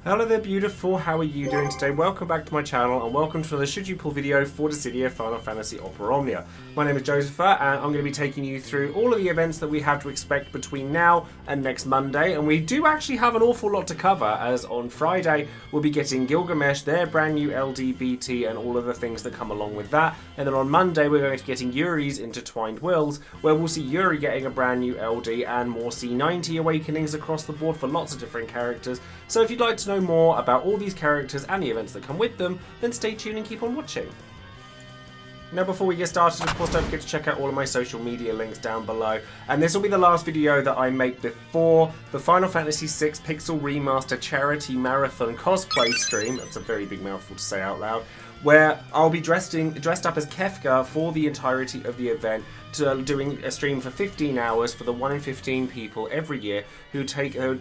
Hello there beautiful, how are you doing today? Welcome back to my channel and welcome to the Should You Pull video for Dissidia Final Fantasy Omnia. My name is Joesephyr and I'm going to be taking you through all of the events that we have to expect between now and next Monday, and we do actually have an awful lot to cover, as on Friday we'll be getting Gilgamesh, their brand new LGBT and all of the things that come along with that, and then on Monday we're going to be getting Yuri's Intertwined Wills, where we'll see Yuri getting a brand new LD and more C90 awakenings across the board for lots of different characters. So if you'd like to know more about all these characters and the events that come with them, then stay tuned and keep on watching. Now before we get started, of course don't forget to check out all of my social media links down below, and this will be the last video that I make before the Final Fantasy VI Pixel Remaster Charity Marathon cosplay stream. That's a very big mouthful to say out loud, where I'll be dressed up as Kefka for the entirety of the event, doing a stream for 15 hours for the 1 in 15 people every year who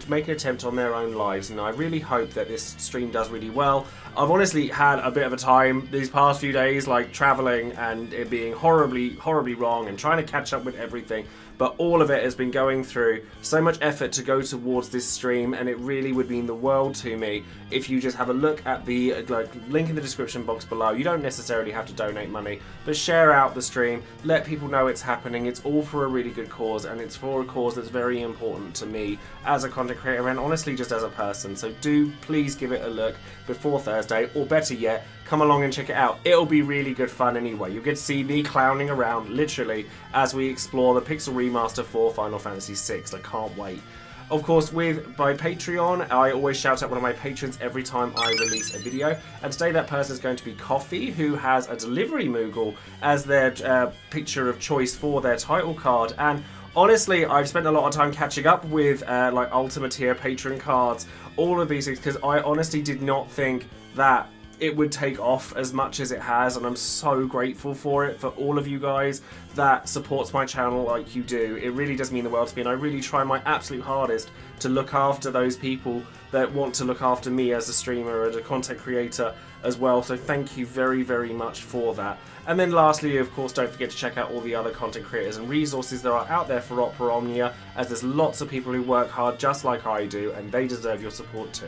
make an attempt on their own lives, and I really hope that this stream does really well. I've honestly had a bit of a time these past few days, like travelling and it being horribly wrong and trying to catch up with everything, but all of it has been going through so much effort to go towards this stream, and it really would mean the world to me if you just have a look at the link in the description box below. You don't necessarily have to donate money, but share out the stream, let people know it's happening. It's all for a really good cause, and it's for a cause that's very important to me as a content creator and honestly just as a person. So do please give it a look before Thursday, or better yet, come along and check it out. It'll be really good fun anyway. You'll get to see me clowning around literally as we explore the Pixel Remaster for Final Fantasy VI. I can't wait. Of course, with my Patreon, I always shout out one of my patrons every time I release a video, and today that person is going to be Coffee, who has a delivery Moogle as their picture of choice for their title card. And honestly, I've spent a lot of time catching up with like Ultimate Tier patron cards, all of these things, because I honestly did not think that it would take off as much as it has, and I'm so grateful for it, for all of you guys that supports my channel like you do. It really does mean the world to me, and I really try my absolute hardest to look after those people that want to look after me as a streamer and a content creator as well, so thank you very, very much for that. And then lastly, of course, don't forget to check out all the other content creators and resources that are out there for Omnia, as there's lots of people who work hard just like I do, and they deserve your support too.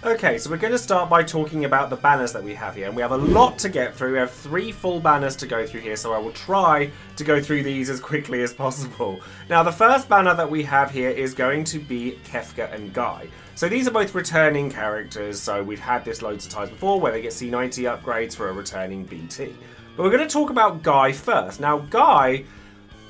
Okay, so we're going to start by talking about the banners that we have here, and we have a lot to get through. We have 3 full banners to go through here, so I will try to go through these as quickly as possible. Now, the first banner that we have here is going to be Kefka and Guy. So these are both returning characters, so we've had this loads of times before, where they get C90 upgrades for a returning BT. But we're going to talk about Guy first. Now, Guy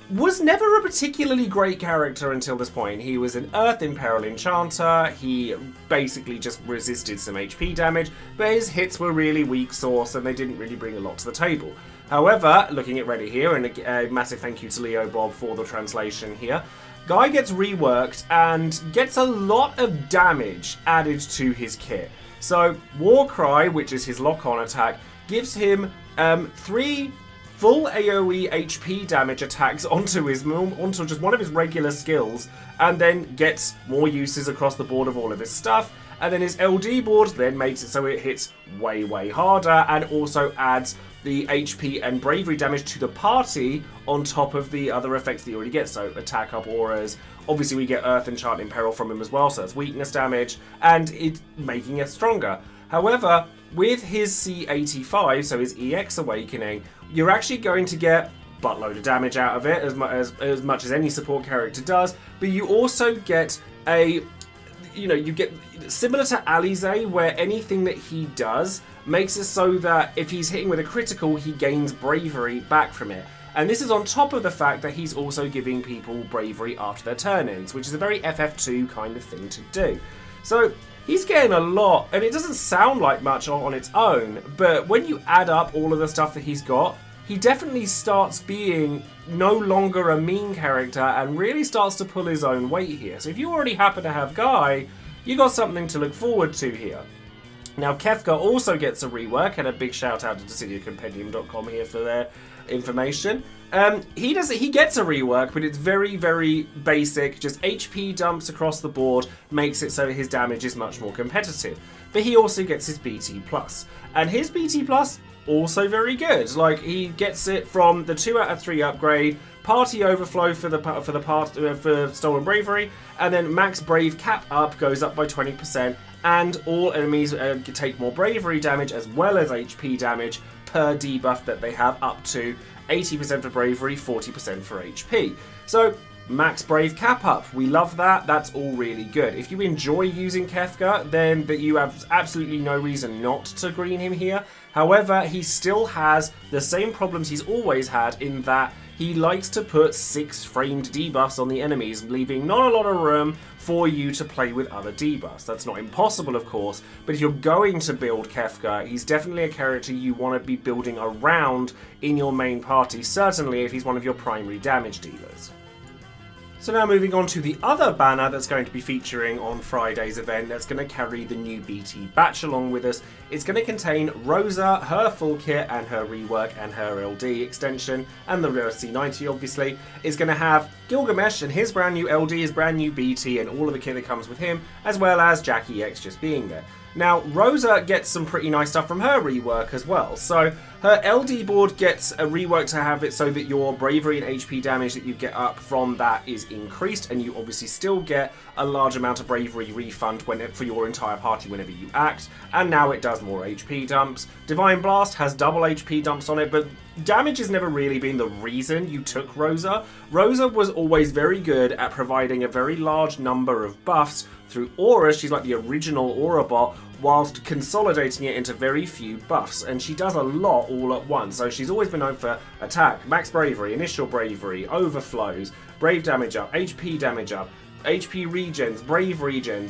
was never a particularly great character until this point. He was an Earth Imperil Enchanter, he basically just resisted some HP damage, but his hits were really weak sauce and they didn't really bring a lot to the table. However, looking at Reddit here, and a massive thank you to Leo Bob for the translation here, Guy gets reworked and gets a lot of damage added to his kit. So, Warcry, which is his lock-on attack, gives him 3 full AoE HP damage attacks onto just one of his regular skills, and then gets more uses across the board of all of his stuff. And then his LD board then makes it so it hits way harder, and also adds the HP and bravery damage to the party on top of the other effects that you already get. So attack up auras. Obviously we get Earth Enchant Imperil from him as well, so that's weakness damage, and it's making it stronger. However, with his C85, so his EX Awakening, you're actually going to get a buttload of damage out of it, as much as any support character does, but you also get you get similar to Alize, where anything that he does makes it so that if he's hitting with a critical, he gains bravery back from it. And this is on top of the fact that he's also giving people bravery after their turn-ins, which is a very FF2 kind of thing to do. So he's getting a lot, and it doesn't sound like much on its own, but when you add up all of the stuff that he's got, he definitely starts being no longer a mean character and really starts to pull his own weight here. So if you already happen to have Guy, you got something to look forward to here. Now, Kefka also gets a rework, and a big shout out to DissidiaCompendium.com here for their information. He gets a rework, but it's very basic. Just HP dumps across the board makes it so his damage is much more competitive. But he also gets his BT+. And his BT+, also very good. Like, he gets it from the 2 out of 3 upgrade, Party Overflow for Stolen Bravery, and then Max Brave Cap Up goes up by 20%, and all enemies take more Bravery damage as well as HP damage per debuff that they have, up to 80% for Bravery, 40% for HP. So Max Brave Cap Up, we love that. That's all really good. If you enjoy using Kefka, then you have absolutely no reason not to green him here. However, he still has the same problems he's always had, in that he likes to put 6 framed debuffs on the enemies, leaving not a lot of room for you to play with other debuffs. That's not impossible, of course, but if you're going to build Kefka, he's definitely a character you want to be building around in your main party, certainly if he's one of your primary damage dealers. So now moving on to the other banner that's going to be featuring on Friday's event, that's going to carry the new BT batch along with us. It's going to contain Rosa, her full kit and her rework and her LD extension, and the C90 obviously. It's going to have Gilgamesh and his brand new LD, his brand new BT, and all of the kit that comes with him, as well as Jackie X just being there. Now, Rosa gets some pretty nice stuff from her rework as well. So her LD board gets a rework to have it so that your bravery and HP damage that you get up from that is increased, and you obviously still get a large amount of bravery refund for your entire party whenever you act. And now it does more HP dumps. Divine Blast has double HP dumps on it, but damage has never really been the reason you took Rosa. Rosa was always very good at providing a very large number of buffs through auras. She's like the original aura bot, whilst consolidating it into very few buffs, and she does a lot all at once. So she's always been known for attack, max bravery, initial bravery, overflows, brave damage up, HP damage up, HP regens,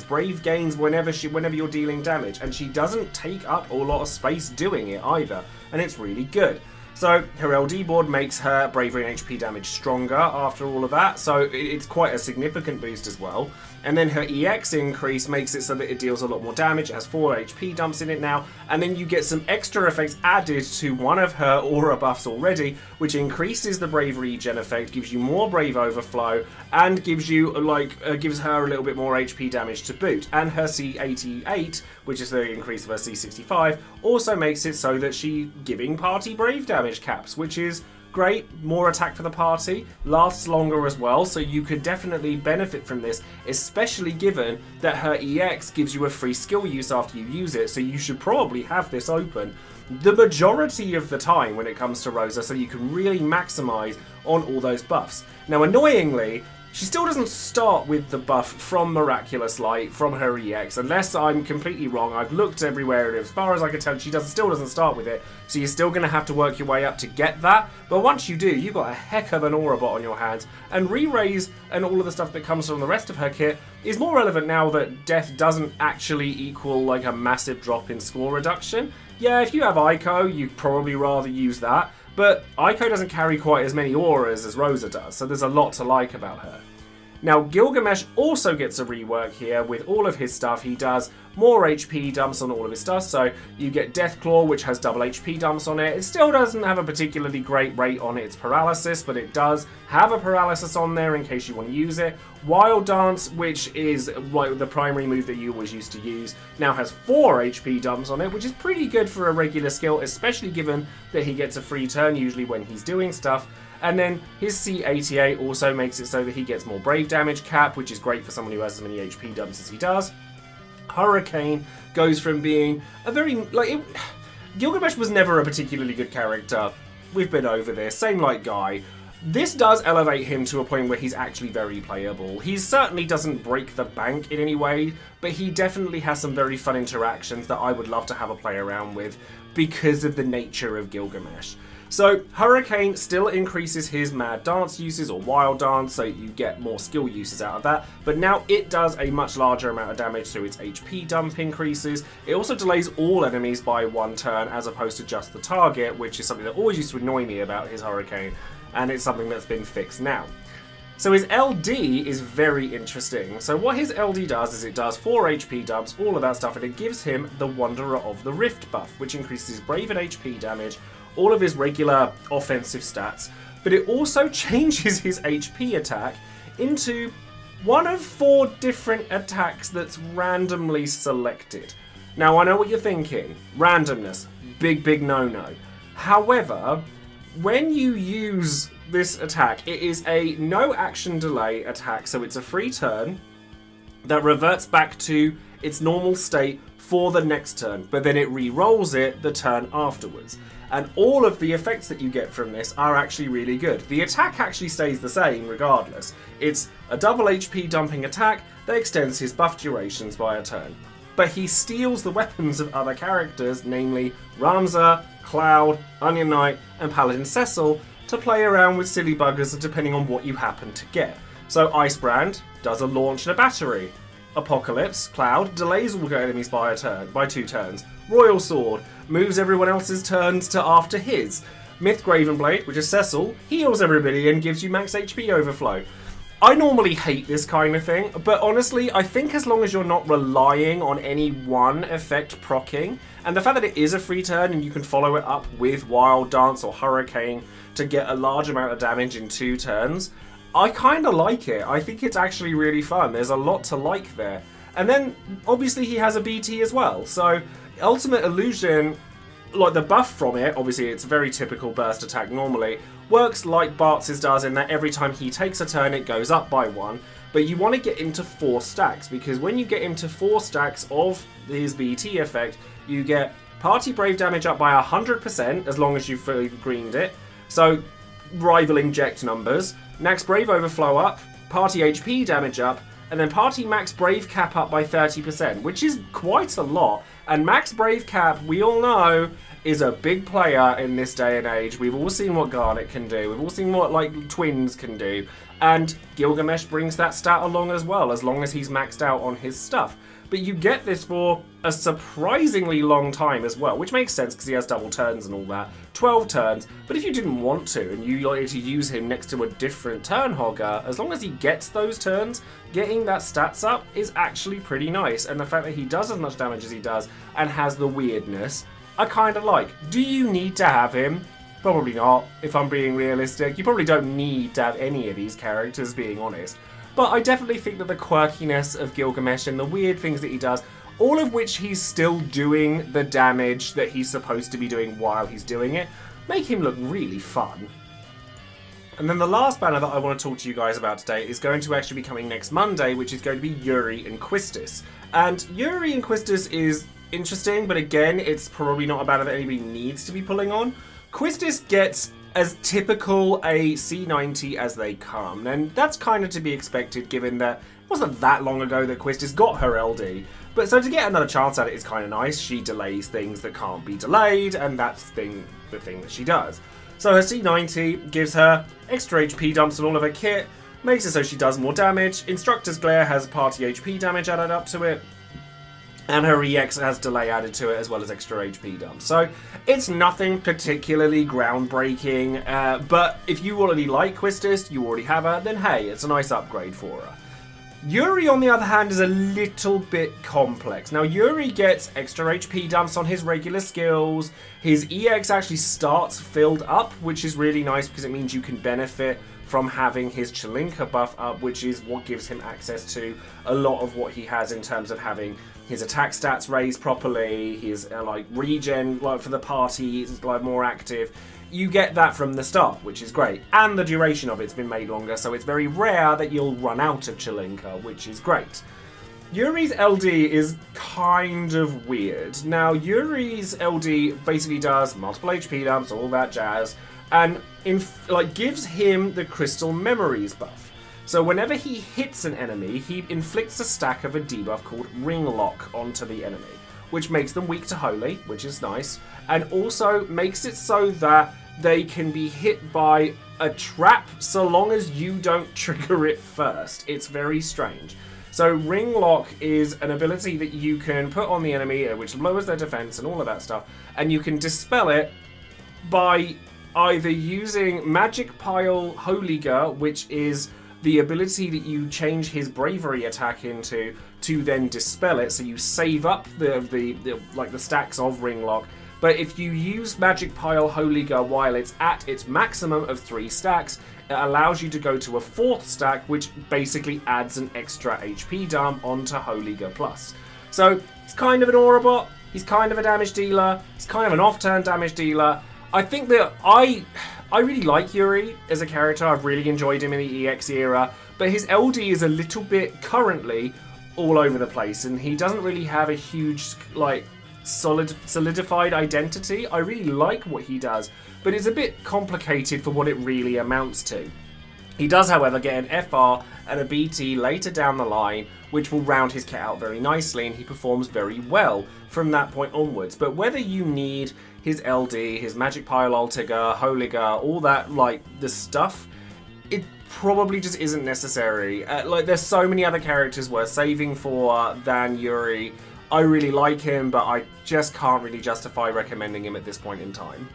brave gains whenever you're dealing damage, and she doesn't take up a lot of space doing it either, and it's really good. So her LD board makes her bravery and HP damage stronger after all of that, so it's quite a significant boost as well. And then her EX increase makes it so that it deals a lot more damage. It has 4 HP dumps in it now, and then you get some extra effects added to one of her aura buffs already, which increases the bravery regen effect, gives you more brave overflow, and gives you gives her a little bit more HP damage to boot. And her C88, which is the increase of her C65, also makes it so that she's giving party brave damage caps, which is great. More attack for the party, lasts longer as well, so you could definitely benefit from this, especially given that her EX gives you a free skill use after you use it, so you should probably have this open the majority of the time when it comes to Rosa, so you can really maximize on all those buffs. Now, annoyingly, she still doesn't start with the buff from Miraculous Light, from her EX, unless I'm completely wrong. I've looked everywhere, and as far as I can tell, she still doesn't start with it, so you're still going to have to work your way up to get that. But once you do, you've got a heck of an aura bot on your hands, and re-raise and all of the stuff that comes from the rest of her kit is more relevant now that death doesn't actually equal like a massive drop in score reduction. Yeah, if you have Ico, you'd probably rather use that, but Ico doesn't carry quite as many auras as Rosa does, so there's a lot to like about her. Now, Gilgamesh also gets a rework here with all of his stuff. He does more HP dumps on all of his stuff, so you get Deathclaw, which has double HP dumps on it. It still doesn't have a particularly great rate on its paralysis, but it does have a paralysis on there in case you want to use it. Wild Dance, which is like the primary move that you always used to use, now has 4 HP dumps on it, which is pretty good for a regular skill, especially given that he gets a free turn usually when he's doing stuff. And then his C88 also makes it so that he gets more brave damage cap, which is great for someone who has as many HP dumps as he does. Hurricane goes from being a very... Gilgamesh was never a particularly good character. We've been over this. Same like Guy. This does elevate him to a point where he's actually very playable. He certainly doesn't break the bank in any way, but he definitely has some very fun interactions that I would love to have a play around with because of the nature of Gilgamesh. So Hurricane still increases his Mad Dance uses, or Wild Dance, so you get more skill uses out of that, but now it does a much larger amount of damage through its HP dump increases. It also delays all enemies by 1 turn as opposed to just the target, which is something that always used to annoy me about his Hurricane, and it's something that's been fixed now. So his LD is very interesting. So what his LD does is it does 4 HP dumps, all of that stuff, and it gives him the Wanderer of the Rift buff, which increases brave and HP damage, all of his regular offensive stats, but it also changes his HP attack into one of 4 different attacks that's randomly selected. Now, I know what you're thinking. Randomness, big no-no. However, when you use this attack, it is a no action delay attack, so it's a free turn that reverts back to its normal state for the next turn, but then it re-rolls it the turn afterwards. And all of the effects that you get from this are actually really good. The attack actually stays the same regardless. It's a double HP dumping attack that extends his buff durations by a turn. But he steals the weapons of other characters, namely Ramza, Cloud, Onion Knight, and Paladin Cecil, to play around with silly buggers depending on what you happen to get. So Icebrand does a launch and a battery. Apocalypse, Cloud, delays all enemies by 2 turns. Royal Sword moves everyone else's turns to after his. Myth Gravenblade, which is Cecil, heals everybody and gives you max HP overflow. I normally hate this kind of thing, but honestly, I think as long as you're not relying on any one effect proccing, and the fact that it is a free turn and you can follow it up with Wild Dance or Hurricane to get a large amount of damage in 2 turns, I kind of like it. I think it's actually really fun. There's a lot to like there. And then, obviously, he has a BT as well. So, Ultimate Illusion, like the buff from it, obviously it's a very typical burst attack normally, works like Bartz's does in that every time he takes a turn it goes up by 1, but you want to get him to 4 stacks, because when you get him to 4 stacks of his BT effect, you get Party Brave damage up by 100% as long as you've fully greened it, so rivaling Ject numbers, Max Brave Overflow up, Party HP damage up, and then Party Max Brave Cap up by 30%, which is quite a lot. And Max Brave Cap, we all know, is a big player in this day and age. We've all seen what Garnet can do. We've all seen what, like, Twins can do. And Gilgamesh brings that stat along as well, as long as he's maxed out on his stuff. But you get this for a surprisingly long time as well, which makes sense because he has double turns and all that. 12 turns, but if you didn't want to and you wanted to use him next to a different turn hogger, as long as he gets those turns, getting that stats up is actually pretty nice. And the fact that he does as much damage as he does and has the weirdness, I kind of like. Do you need to have him? Probably not, if I'm being realistic. You probably don't need to have any of these characters, being honest. But I definitely think that the quirkiness of Gilgamesh and the weird things that he does, all of which he's still doing the damage that he's supposed to be doing while he's doing it, make him look really fun. And then the last banner that I want to talk to you guys about today is going to actually be coming next Monday, which is going to be Yuri and Quistis. And Yuri and Quistis is interesting, but again, it's probably not a banner that anybody needs to be pulling on. Quistis gets as typical a C90 as they come, and that's kind of to be expected given that it wasn't that long ago that Quistis got her LD. But so to get another chance at it is kind of nice. She delays things that can't be delayed, and that's the thing that she does. So her C90 gives her extra HP dumps on all of her kit, makes it so she does more damage. Instructor's Glare has party HP damage added up to it, and her EX has delay added to it as well as extra HP dumps. So it's nothing particularly groundbreaking, but if you already like Quistis, you already have her, then hey, it's a nice upgrade for her. Yuri, on the other hand, is a little bit complex. Now, Yuri gets extra HP dumps on his regular skills. His EX actually starts filled up, which is really nice because it means you can benefit from having his Chelinka buff up, which is what gives him access to a lot of what he has in terms of having his attack stats raised properly, his like regen like for the party is like more active. You get that from the start, which is great. And the duration of it's been made longer, so it's very rare that you'll run out of Chelinka, which is great. Yuri's LD is kind of weird. Now, Yuri's LD basically does multiple HP dumps, all that jazz, and gives him the Crystal Memories buff. So whenever he hits an enemy, he inflicts a stack of a debuff called Ring Lock onto the enemy, which makes them weak to Holy, which is nice, and also makes it so that they can be hit by a trap so long as you don't trigger it first. It's very strange. So Ring Lock is an ability that you can put on the enemy, which lowers their defense and all of that stuff, and you can dispel it by either using Magic Pile Holiger, which is the ability that you change his bravery attack into to then dispel it, so you save up the stacks of Ring Lock. But if you use Magic Pile Holiger while it's at its maximum of 3 stacks, it allows you to go to a 4th stack, which basically adds an extra HP dump onto Holiger Plus. So he's kind of an Aura bot, he's kind of a damage dealer, he's kind of an off-turn damage dealer. I think that I really like Yuri as a character. I've really enjoyed him in the EX era, but his LD is a little bit currently all over the place, and he doesn't really have a huge, like, solidified identity. I really like what he does, but it's a bit complicated for what it really amounts to. He does, however, get an FR and a BT later down the line, which will round his kit out very nicely, and he performs very well from that point onwards. But whether you need his LD, his Magic Pile Altiga, Holiga, all that, like, the stuff, it probably just isn't necessary. Like, there's so many other characters worth saving for than Yuri. I really like him, but I just can't really justify recommending him at this point in time.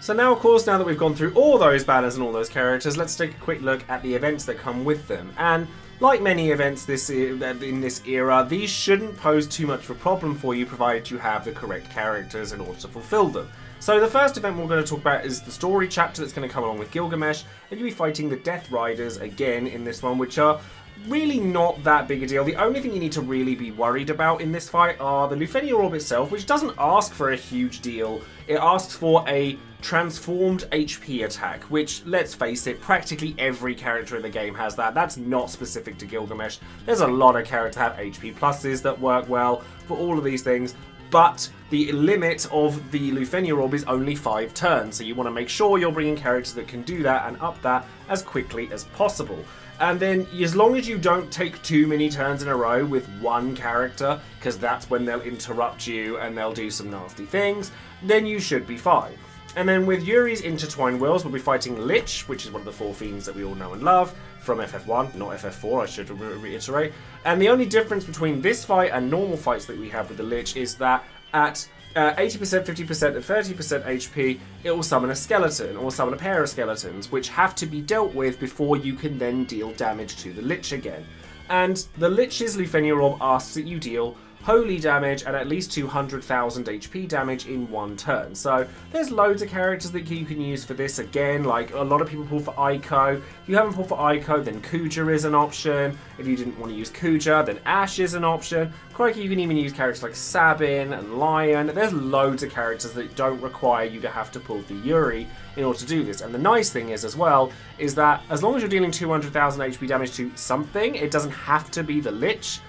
So now, of course, now that we've gone through all those banners and all those characters, let's take a quick look at the events that come with them. And like many events in this era, these shouldn't pose too much of a problem for you, provided you have the correct characters in order to fulfill them. So the first event we're going to talk about is the story chapter that's going to come along with Gilgamesh, and you'll be fighting the Death Riders again in this one, which are really not that big a deal. The only thing you need to really be worried about in this fight are the Lufenia Orb itself, which doesn't ask for a huge deal. It asks for a transformed HP attack, which, let's face it, practically every character in the game has that. That's not specific to Gilgamesh. There's a lot of characters that have HP pluses that work well for all of these things, but the limit of the Lufenia Orb is only 5 turns, so you want to make sure you're bringing characters that can do that and up that as quickly as possible. And then, as long as you don't take too many turns in a row with one character, because that's when they'll interrupt you and they'll do some nasty things, then you should be fine. And then with Yuri's Intertwined Wills, we'll be fighting Lich, which is one of the 4 fiends that we all know and love, from FF1, not FF4, I should reiterate. And the only difference between this fight and normal fights that we have with the Lich is that at 80%, 50% and 30% HP, it will summon a skeleton, or summon a pair of skeletons, which have to be dealt with before you can then deal damage to the Lich again. And the Lich's Lufenia Orb asks that you deal holy damage and at least 200,000 HP damage in 1 turn. So there's loads of characters that you can use for this. Again, like a lot of people pull for Aiko. If you haven't pulled for Aiko, then Kuja is an option. If you didn't want to use Kuja, then Ash is an option. Crikey, you can even use characters like Sabin and Lion. There's loads of characters that don't require you to have to pull for Yuri in order to do this. And the nice thing is, as well, is that as long as you're dealing 200,000 HP damage to something, it doesn't have to be the Lich,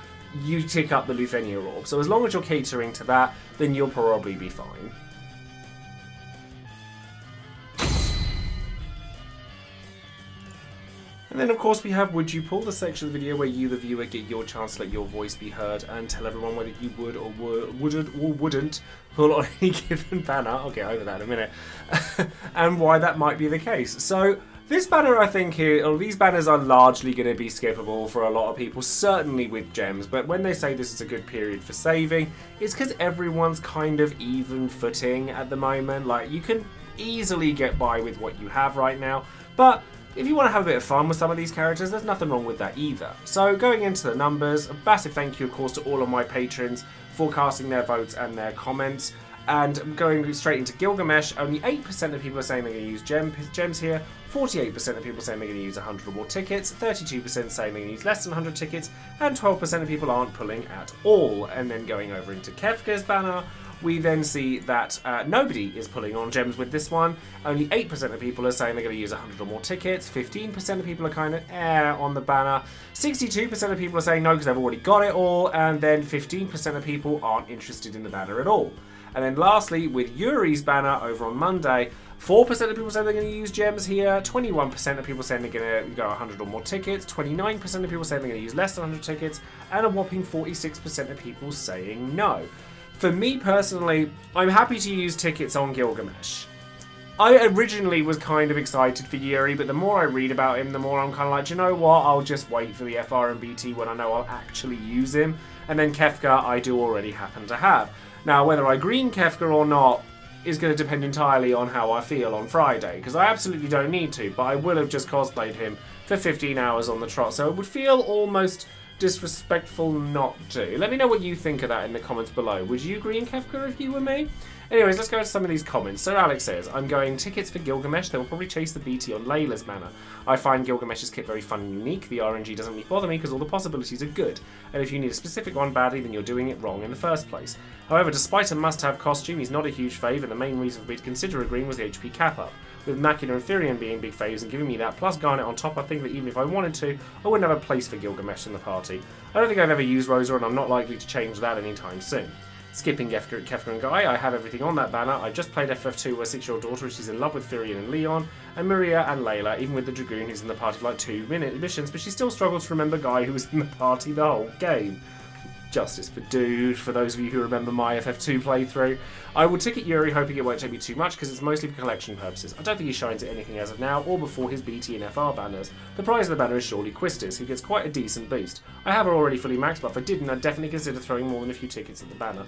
you tick up the Lufenia Orb. So as long as you're catering to that, then you'll probably be fine. And then, of course, we have Would You Pull, the section of the video where you, the viewer, get your chance to let your voice be heard and tell everyone whether you would or wouldn't pull on any given banner. I'll get over that in a minute. And why that might be the case. So this banner, I think, these banners are largely going to be skippable for a lot of people, certainly with gems, but when they say this is a good period for saving, it's because everyone's kind of even footing at the moment. Like, you can easily get by with what you have right now, but if you want to have a bit of fun with some of these characters, there's nothing wrong with that either. So going into the numbers, a massive thank you, of course, to all of my patrons for casting their votes and their comments. And going straight into Gilgamesh, only 8% of people are saying they're going to use gems here, 48% of people saying they're going to use 100 or more tickets, 32% saying they're going to use less than 100 tickets, and 12% of people aren't pulling at all. And then going over into Kefka's banner, we then see that nobody is pulling on gems with this one. Only 8% of people are saying they're going to use 100 or more tickets, 15% of people are kind of on the banner, 62% of people are saying no because they've already got it all, and then 15% of people aren't interested in the banner at all. And then lastly, with Yuri's banner over on Monday, 4% of people say they're going to use gems here, 21% of people saying they're going to go 100 or more tickets, 29% of people saying they're going to use less than 100 tickets, and a whopping 46% of people saying no. For me personally, I'm happy to use tickets on Gilgamesh. I originally was kind of excited for Yuri, but the more I read about him, the more I'm kind of like, do you know what, I'll just wait for the FR and BT when I know I'll actually use him. And then Kefka I do already happen to have. Now, whether I green Kefka or not is going to depend entirely on how I feel on Friday, because I absolutely don't need to, but I will have just cosplayed him for 15 hours on the trot, so it would feel almost disrespectful not to. Let me know what you think of that in the comments below. Would you green Kefka if you were me? Anyways, let's go to some of these comments. So Alex says, I'm going tickets for Gilgamesh. They will probably chase the BT on Layla's banner. I find Gilgamesh's kit very fun and unique. The RNG doesn't really bother me because all the possibilities are good. And if you need a specific one badly, then you're doing it wrong in the first place. However, despite a must-have costume, he's not a huge fave, and the main reason for me to consider agreeing was the HP cap up. With Macula and Therion being big faves and giving me that, plus Garnet on top, I think that even if I wanted to, I wouldn't have a place for Gilgamesh in the party. I don't think I've ever used Rosa, and I'm not likely to change that anytime soon. Skipping Kefka and Guy, I have everything on that banner. I just played FF2 with a 6-year-old daughter, and she's in love with Therion and Leon, and Maria and Layla, even with the Dragoon who's in the party for like 2-minute missions, but she still struggles to remember Guy who was in the party the whole game. Justice for Dude, for those of you who remember my FF2 playthrough. I will ticket Yuri, hoping it won't take me too much, because it's mostly for collection purposes. I don't think he shines at anything as of now, or before his BT and FR banners. The prize of the banner is surely Quistis, who gets quite a decent boost. I have her already fully maxed, but if I didn't, I'd definitely consider throwing more than a few tickets at the banner.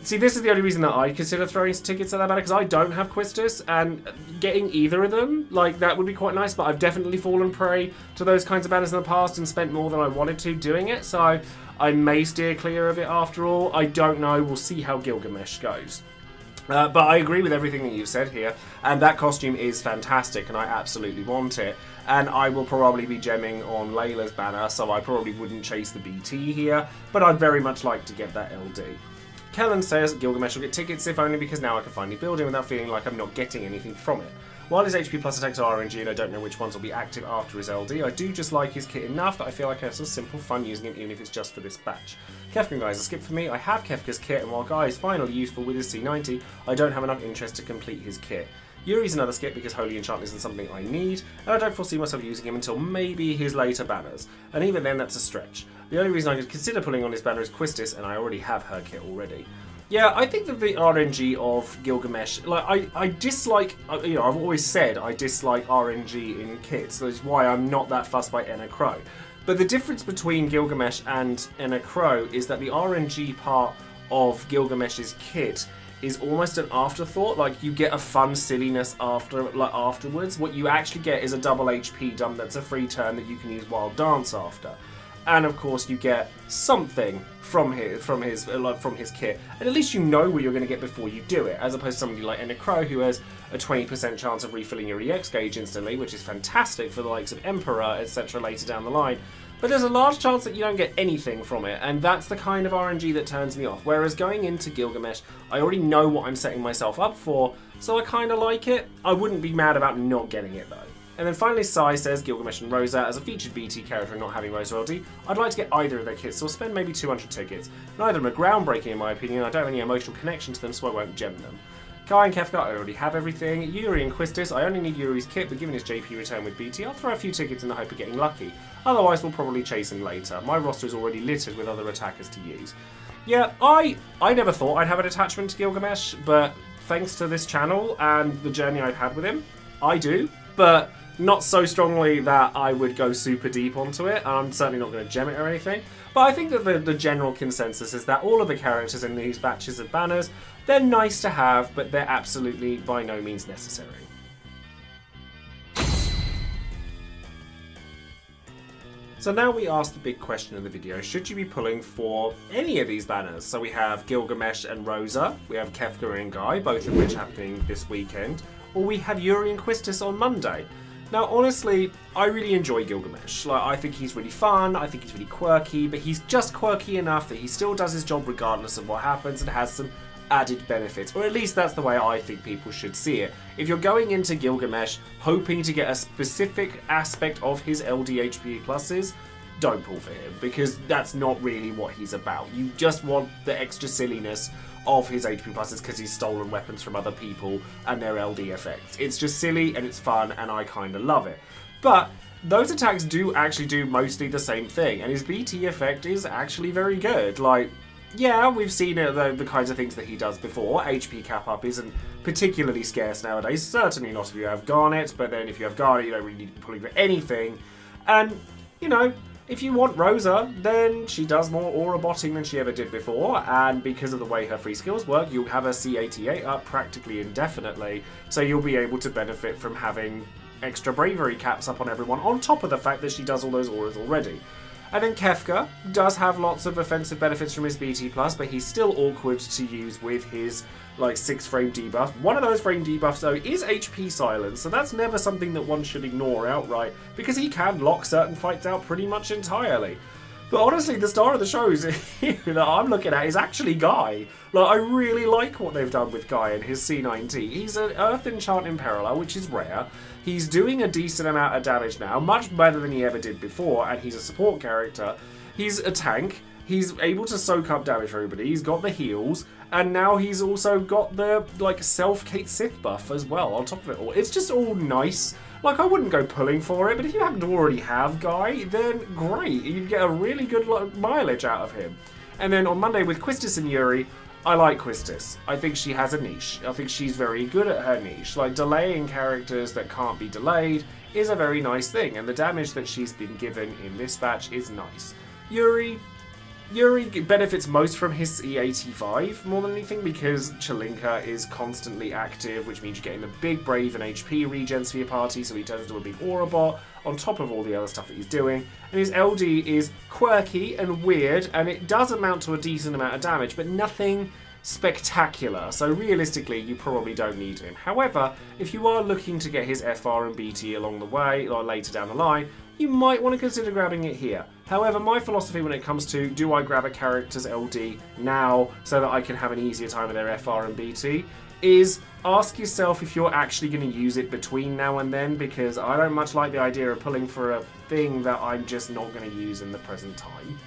See, this is the only reason that I consider throwing tickets at that banner, because I don't have Quistis, and getting either of them, like, that would be quite nice, but I've definitely fallen prey to those kinds of banners in the past and spent more than I wanted to doing it, so I may steer clear of it after all. I don't know. We'll see how Gilgamesh goes. But I agree with everything that you've said here, and that costume is fantastic, and I absolutely want it. And I will probably be gemming on Layla's banner, so I probably wouldn't chase the BT here, but I'd very much like to get that LD. Kellen says Gilgamesh will get tickets, if only because now I can finally build him without feeling like I'm not getting anything from it. While his HP plus attacks are RNG and I don't know which ones will be active after his LD, I do just like his kit enough that I feel like I have some simple fun using him even if it's just for this batch. Kefka and Guy is a skip for me. I have Kefka's kit, and while Guy is finally useful with his C90, I don't have enough interest to complete his kit. Yuri's another skip because Holy Enchant isn't something I need, and I don't foresee myself using him until maybe his later banners, and even then that's a stretch. The only reason I could consider pulling on his banner is Quistis, and I already have her kit already. Yeah, I think that the RNG of Gilgamesh, like, I dislike, you know, I've always said I dislike RNG in kits, that is why I'm not that fussed by Enna Crow. But the difference between Gilgamesh and Enna Crow is that the RNG part of Gilgamesh's kit is almost an afterthought. Like, you get a fun silliness afterwards. What you actually get is a double HP dump that's a free turn that you can use Wild Dance after. And of course you get something from his kit, and at least you know what you're going to get before you do it, as opposed to somebody like Enna Crow who has a 20% chance of refilling your EX gauge instantly, which is fantastic for the likes of Emperor, etc. later down the line. But there's a large chance that you don't get anything from it, and that's the kind of RNG that turns me off. Whereas going into Gilgamesh, I already know what I'm setting myself up for, so I kind of like it. I wouldn't be mad about not getting it though. And then finally Sai says Gilgamesh and Rosa, as a featured BT character and not having Rosa LD, I'd like to get either of their kits, so I'll spend maybe 200 tickets. Neither of them are groundbreaking in my opinion, I don't have any emotional connection to them, so I won't gem them. Guy and Kefka, I already have everything. Yuri and Quistis, I only need Yuri's kit, but given his JP return with BT, I'll throw a few tickets in the hope of getting lucky. Otherwise, we'll probably chase him later. My roster is already littered with other attackers to use. Yeah, I never thought I'd have an attachment to Gilgamesh, but thanks to this channel and the journey I've had with him, I do. But not so strongly that I would go super deep onto it, and I'm certainly not going to gem it or anything. But I think that the general consensus is that all of the characters in these batches of banners, they're nice to have, but they're absolutely by no means necessary. So now we ask the big question in the video, should you be pulling for any of these banners? So we have Gilgamesh and Rosa, we have Kefka and Guy, both of which happening this weekend, or we have Yuri and Quistis on Monday. Now, honestly, I really enjoy Gilgamesh. Like, I think he's really fun, I think he's really quirky, but he's just quirky enough that he still does his job regardless of what happens and has some added benefits. Or at least that's the way I think people should see it. If you're going into Gilgamesh hoping to get a specific aspect of his LDHP pluses, don't pull for him, because that's not really what he's about. You just want the extra silliness of his HP pluses because he's stolen weapons from other people and their LD effects. It's just silly and it's fun and I kind of love it. But those attacks do actually do mostly the same thing, and his BT effect is actually very good. Like, yeah, we've seen the kinds of things that he does before. HP cap up isn't particularly scarce nowadays, certainly not if you have Garnet, but then if you have Garnet you don't really need to be pulling for anything. And, you know, if you want Rosa, then she does more aura botting than she ever did before, and because of the way her free skills work, you'll have her C88 up practically indefinitely, so you'll be able to benefit from having extra bravery caps up on everyone, on top of the fact that she does all those auras already. And then Kefka does have lots of offensive benefits from his BT+, but he's still awkward to use with his like 6 frame debuff. One of those frame debuffs though is HP silence, so that's never something that one should ignore outright, because he can lock certain fights out pretty much entirely. But honestly, the star of the shows that I'm looking at is actually Guy. Like, I really like what they've done with Guy and his C90. He's an Earth Enchant in Parallel, which is rare. He's doing a decent amount of damage now, much better than he ever did before, and he's a support character. He's a tank. He's able to soak up damage for everybody. He's got the heals, and now he's also got the like self-Kate Sith buff as well on top of it all. It's just all nice. Like, I wouldn't go pulling for it, but if you happen to already have Guy, then great. You get a really good mileage out of him. And then on Monday with Quistis and Yuri, I like Quistis. I think she has a niche. I think she's very good at her niche. Like, delaying characters that can't be delayed is a very nice thing, and the damage that she's been given in this batch is nice. Yuri benefits most from his E85 more than anything, because Chelinka is constantly active, which means you're getting the big Brave and HP regens for your party, so he turns into a big Aura bot, on top of all the other stuff that he's doing. And his LD is quirky and weird, and it does amount to a decent amount of damage, but nothing spectacular, so realistically you probably don't need him. However, if you are looking to get his FR and BT along the way, or later down the line, you might want to consider grabbing it here. However, my philosophy when it comes to do I grab a character's LD now so that I can have an easier time with their FR and BT, is ask yourself if you're actually going to use it between now and then, because I don't much like the idea of pulling for a thing that I'm just not going to use in the present time.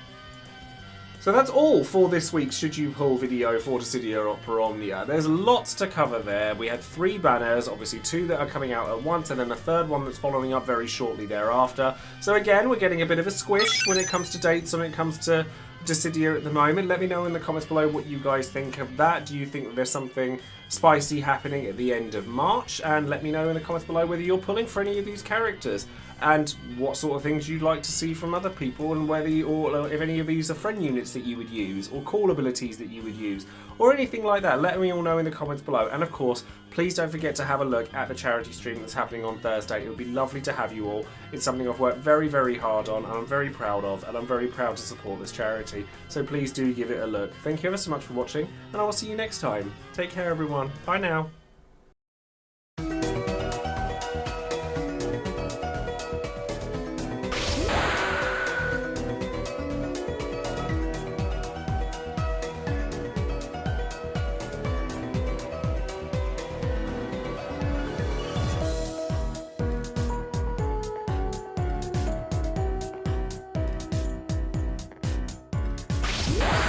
So that's all for this week's Should You Pull video for Dissidia Opera Omnia. There's lots to cover there. We had 3 banners, obviously 2 that are coming out at once, and then a third one that's following up very shortly thereafter. So again, we're getting a bit of a squish when it comes to dates, when it comes to Dissidia at the moment. Let me know in the comments below what you guys think of that. Do you think that there's something spicy happening at the end of March? And let me know in the comments below whether you're pulling for any of these characters, and what sort of things you'd like to see from other people, and whether you, or if any of these are friend units that you would use, or call abilities that you would use, or anything like that. Let me all know in the comments below. And of course, please don't forget to have a look at the charity stream that's happening on Thursday. It would be lovely to have you all. It's something I've worked very, very hard on, and I'm very proud of, and I'm very proud to support this charity. So please do give it a look. Thank you ever so much for watching, and I will see you next time. Take care, everyone. Bye now. Yeah.